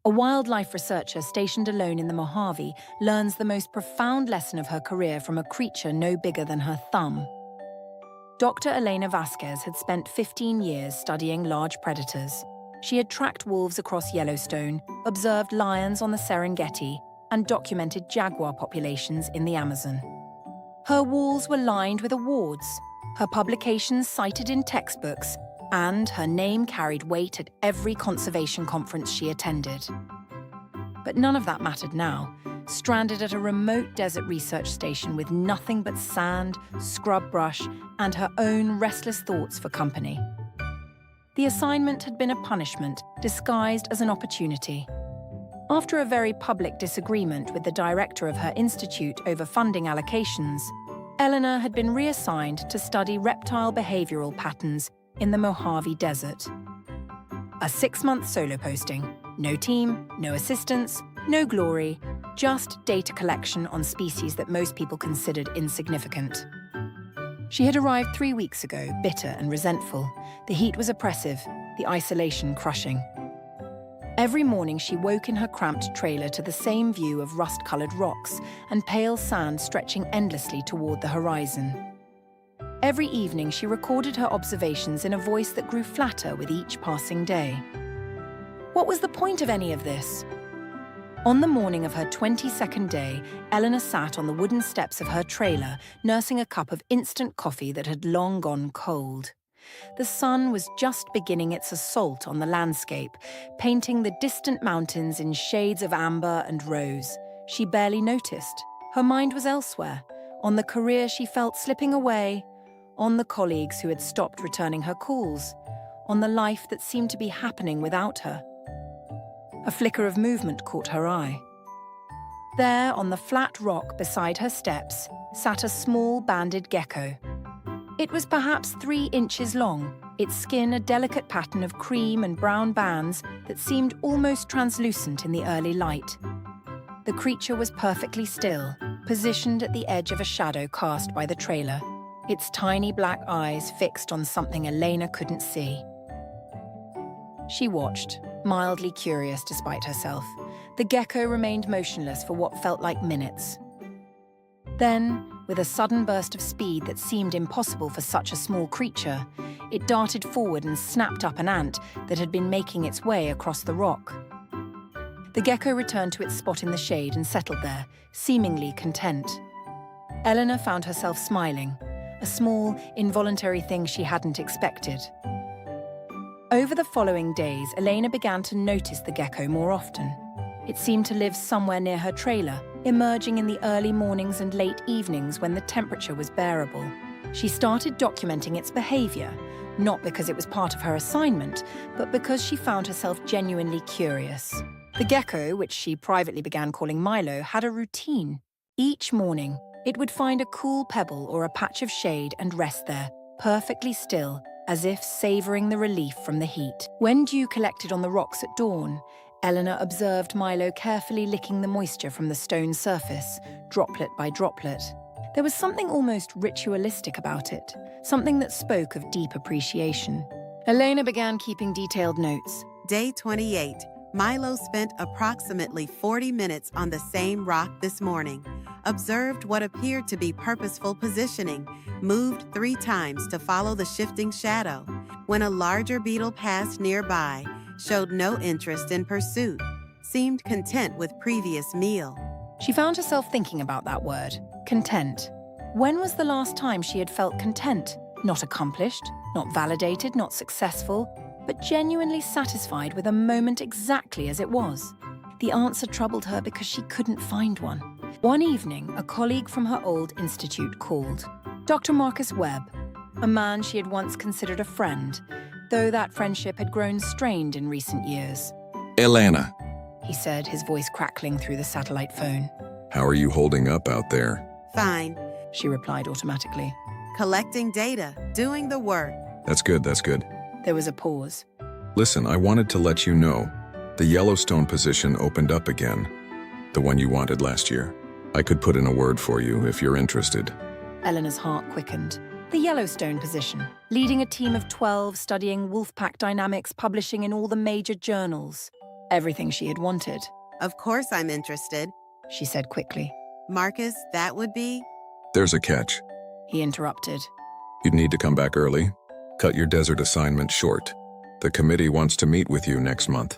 A wildlife researcher stationed alone in the Mojave learns the most profound lesson of her career from a creature no bigger than her thumb. Dr. Elena Vasquez had spent 15 years studying large predators. She had tracked wolves across Yellowstone, observed lions on the Serengeti, and documented jaguar populations in the Amazon. Her walls were lined with awards, her publications cited in textbooks, and her name carried weight at every conservation conference she attended. But none of that mattered now, stranded at a remote desert research station with nothing but sand, scrub brush, and her own restless thoughts for company. The assignment had been a punishment disguised as an opportunity. After a very public disagreement with the director of her institute over funding allocations, Eleanor had been reassigned to study reptile behavioral patterns in the Mojave Desert. A 6-month solo posting. No team, no assistants, no glory, just data collection on species that most people considered insignificant. She had arrived 3 weeks ago, bitter and resentful. The heat was oppressive, the isolation crushing. Every morning she woke in her cramped trailer to the same view of rust-colored rocks and pale sand stretching endlessly toward the horizon. Every evening she recorded her observations in a voice that grew flatter with each passing day. What was the point of any of this? On the morning of her 22nd day, Eleanor sat on the wooden steps of her trailer, nursing a cup of instant coffee that had long gone cold. The sun was just beginning its assault on the landscape, painting the distant mountains in shades of amber and rose. She barely noticed. Her mind was elsewhere, on the career she felt slipping away, on the colleagues who had stopped returning her calls, on the life that seemed to be happening without her. A flicker of movement caught her eye. There, on the flat rock beside her steps, sat a small banded gecko. It was perhaps 3 inches long, its skin a delicate pattern of cream and brown bands that seemed almost translucent in the early light. The creature was perfectly still, positioned at the edge of a shadow cast by the trailer, its tiny black eyes fixed on something Elena couldn't see. She watched, mildly curious despite herself. The gecko remained motionless for what felt like minutes. Then, with a sudden burst of speed that seemed impossible for such a small creature, it darted forward and snapped up an ant that had been making its way across the rock. The gecko returned to its spot in the shade and settled there, seemingly content. Eleanor found herself smiling, a small, involuntary thing she hadn't expected. Over the following days, Elena began to notice the gecko more often. It seemed to live somewhere near her trailer, emerging in the early mornings and late evenings when the temperature was bearable. She started documenting its behavior, not because it was part of her assignment, but because she found herself genuinely curious. The gecko, which she privately began calling Milo, had a routine. Each morning, it would find a cool pebble or a patch of shade and rest there, perfectly still, as if savoring the relief from the heat. When dew collected on the rocks at dawn, Eleanor observed Milo carefully licking the moisture from the stone surface, droplet by droplet. There was something almost ritualistic about it, something that spoke of deep appreciation. Elena began keeping detailed notes. Day 28. Milo spent approximately 40 minutes on the same rock this morning, observed what appeared to be purposeful positioning, moved 3 times to follow the shifting shadow. When a larger beetle passed nearby, showed no interest in pursuit, seemed content with previous meal. She found herself thinking about that word, content. When was the last time she had felt content? Not accomplished, not validated, not successful, but genuinely satisfied with a moment exactly as it was. The answer troubled her because she couldn't find one. One evening, a colleague from her old institute called. Dr. Marcus Webb, a man she had once considered a friend, though that friendship had grown strained in recent years. Elena, He said, his voice crackling through the satellite phone. how are you holding up out there? Fine. She replied automatically. Collecting data, doing the work. That's good, that's good. There was a pause. Listen, I wanted to let you know, the Yellowstone position opened up again. The one you wanted last year. I could put in a word for you if you're interested. Eleanor's heart quickened. The Yellowstone position, leading a team of 12, studying wolfpack dynamics, publishing in all the major journals. everything she had wanted. Of course I'm interested. She said quickly. Marcus, that would be? There's a catch. He interrupted. You'd need to come back early. Cut your desert assignment short. The committee wants to meet with you next month.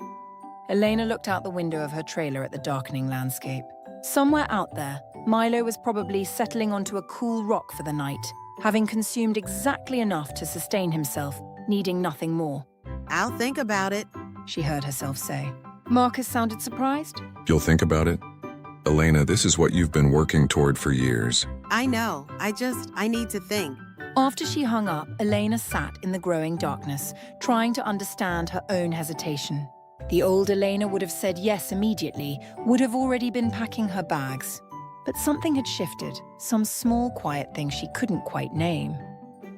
Elena looked out the window of her trailer at the darkening landscape. Somewhere out there, Milo was probably settling onto a cool rock for the night, having consumed exactly enough to sustain himself, needing nothing more. I'll think about it. She heard herself say. Marcus sounded surprised. You'll think about it? Elena, this is what you've been working toward for years. I know. I need to think. After she hung up, Elena sat in the growing darkness, trying to understand her own hesitation. The old Elena would have said yes immediately, would have already been packing her bags. But something had shifted, some small quiet thing she couldn't quite name.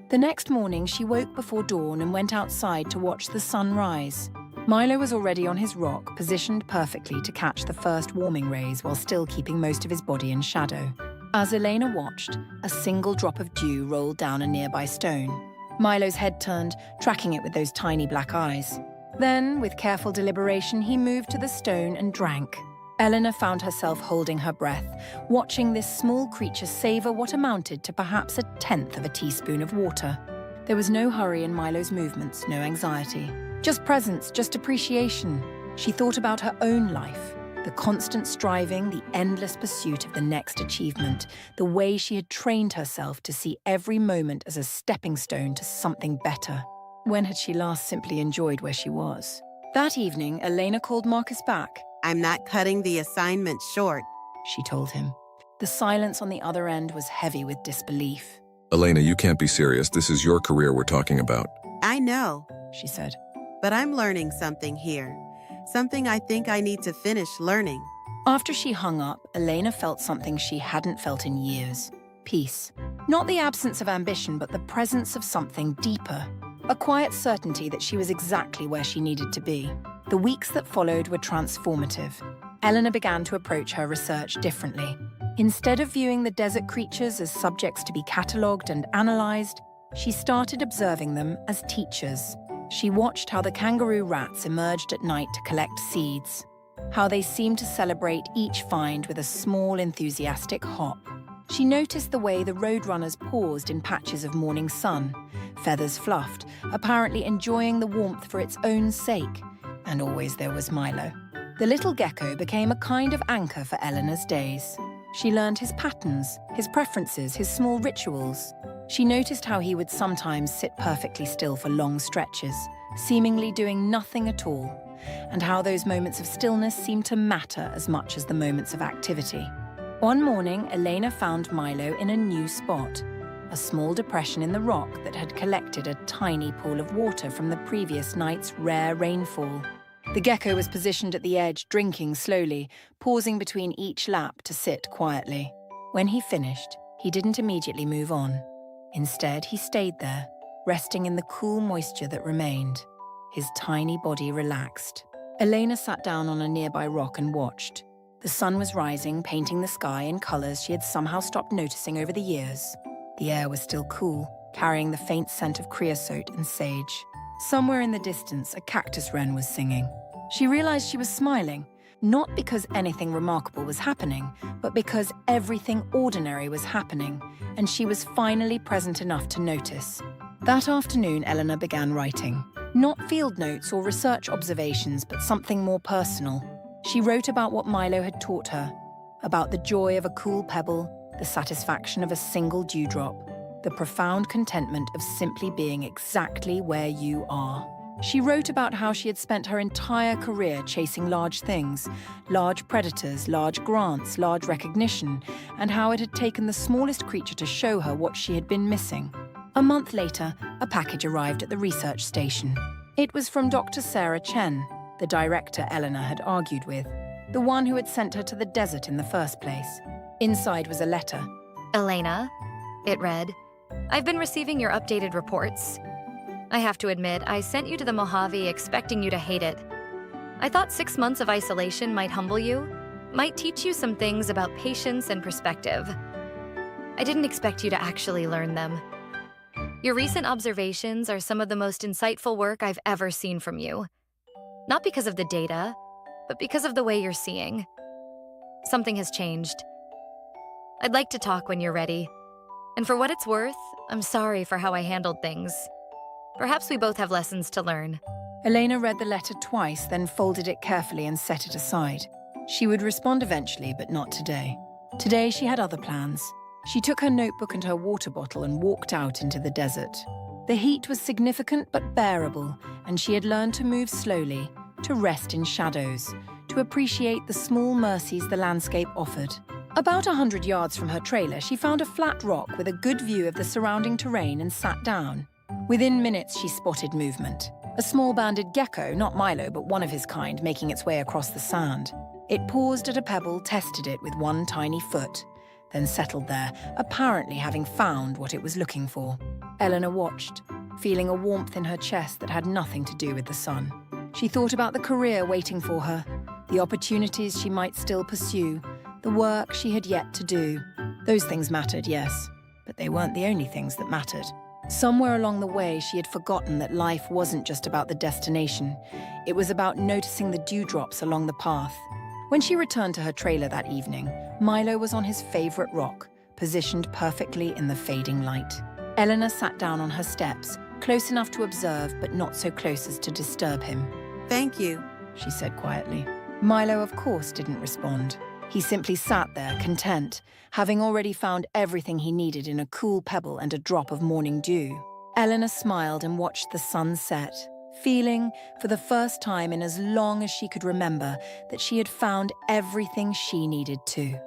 The next morning, she woke before dawn and went outside to watch the sun rise. Milo was already on his rock, positioned perfectly to catch the first warming rays while still keeping most of his body in shadow. As Elena watched, a single drop of dew rolled down a nearby stone. Milo's head turned, tracking it with those tiny black eyes. Then, with careful deliberation, he moved to the stone and drank. Elena found herself holding her breath, watching this small creature savor what amounted to perhaps 1/10 of a teaspoon of water. There was no hurry in Milo's movements, no anxiety. Just presence, just appreciation. She thought about her own life, the constant striving, the endless pursuit of the next achievement, the way she had trained herself to see every moment as a stepping stone to something better. When had she last simply enjoyed where she was? That evening, Elena called Marcus back. I'm not cutting the assignment short, she told him. The silence on the other end was heavy with disbelief. Elena, you can't be serious. This is your career we're talking about. I know, she said. But I'm learning something here. Something I think I need to finish learning. After she hung up, Elena felt something she hadn't felt in years. Peace. Not the absence of ambition, but the presence of something deeper. A quiet certainty that she was exactly where she needed to be. The weeks that followed were transformative. Elena began to approach her research differently. Instead of viewing the desert creatures as subjects to be catalogued and analyzed, she started observing them as teachers. She watched how the kangaroo rats emerged at night to collect seeds, how they seemed to celebrate each find with a small, enthusiastic hop. She noticed the way the roadrunners paused in patches of morning sun, feathers fluffed, apparently enjoying the warmth for its own sake. And always there was Milo. The little gecko became a kind of anchor for Eleanor's days. She learned his patterns, his preferences, his small rituals. She noticed how he would sometimes sit perfectly still for long stretches, seemingly doing nothing at all, and how those moments of stillness seemed to matter as much as the moments of activity. One morning, Elena found Milo in a new spot, a small depression in the rock that had collected a tiny pool of water from the previous night's rare rainfall. The gecko was positioned at the edge, drinking slowly, pausing between each lap to sit quietly. When he finished, he didn't immediately move on. Instead, he stayed there, resting in the cool moisture that remained. His tiny body relaxed. Elena sat down on a nearby rock and watched. The sun was rising, painting the sky in colors she had somehow stopped noticing over the years. The air was still cool, carrying the faint scent of creosote and sage. Somewhere in the distance, a cactus wren was singing. She realized she was smiling, not because anything remarkable was happening, but because everything ordinary was happening, and she was finally present enough to notice. That afternoon, Eleanor began writing. Not field notes or research observations, but something more personal. She wrote about what Milo had taught her, about the joy of a cool pebble, the satisfaction of a single dewdrop, the profound contentment of simply being exactly where you are. She wrote about how she had spent her entire career chasing large things, large predators, large grants, large recognition, and how it had taken the smallest creature to show her what she had been missing. A month later, a package arrived at the research station. It was from Dr. Sarah Chen, the director Eleanor had argued with, the one who had sent her to the desert in the first place. Inside was a letter. Elena, it read, I've been receiving your updated reports. I have to admit, I sent you to the Mojave expecting you to hate it. I thought 6 months of isolation might humble you, might teach you some things about patience and perspective. I didn't expect you to actually learn them. Your recent observations are some of the most insightful work I've ever seen from you. Not because of the data, but because of the way you're seeing. Something has changed. I'd like to talk when you're ready. And for what it's worth, I'm sorry for how I handled things. Perhaps we both have lessons to learn. Elena read the letter twice, then folded it carefully and set it aside. She would respond eventually, but not today. Today she had other plans. She took her notebook and her water bottle and walked out into the desert. The heat was significant but bearable, and she had learned to move slowly, to rest in shadows, to appreciate the small mercies the landscape offered. About 100 yards from her trailer, she found a flat rock with a good view of the surrounding terrain and sat down. Within minutes, she spotted movement. A small banded gecko, not Milo, but one of his kind, making its way across the sand. It paused at a pebble, tested it with one tiny foot, then settled there, apparently having found what it was looking for. Elena watched, feeling a warmth in her chest that had nothing to do with the sun. She thought about the career waiting for her, the opportunities she might still pursue, the work she had yet to do. Those things mattered, yes, but they weren't the only things that mattered. Somewhere along the way, she had forgotten that life wasn't just about the destination. It was about noticing the dewdrops along the path. When she returned to her trailer that evening, Milo was on his favorite rock, positioned perfectly in the fading light. Elena sat down on her steps, close enough to observe, but not so close as to disturb him. Thank you, she said quietly. Milo, of course, didn't respond. He simply sat there, content, having already found everything he needed in a cool pebble and a drop of morning dew. Elena smiled and watched the sun set, feeling, for the first time in as long as she could remember, that she had found everything she needed to.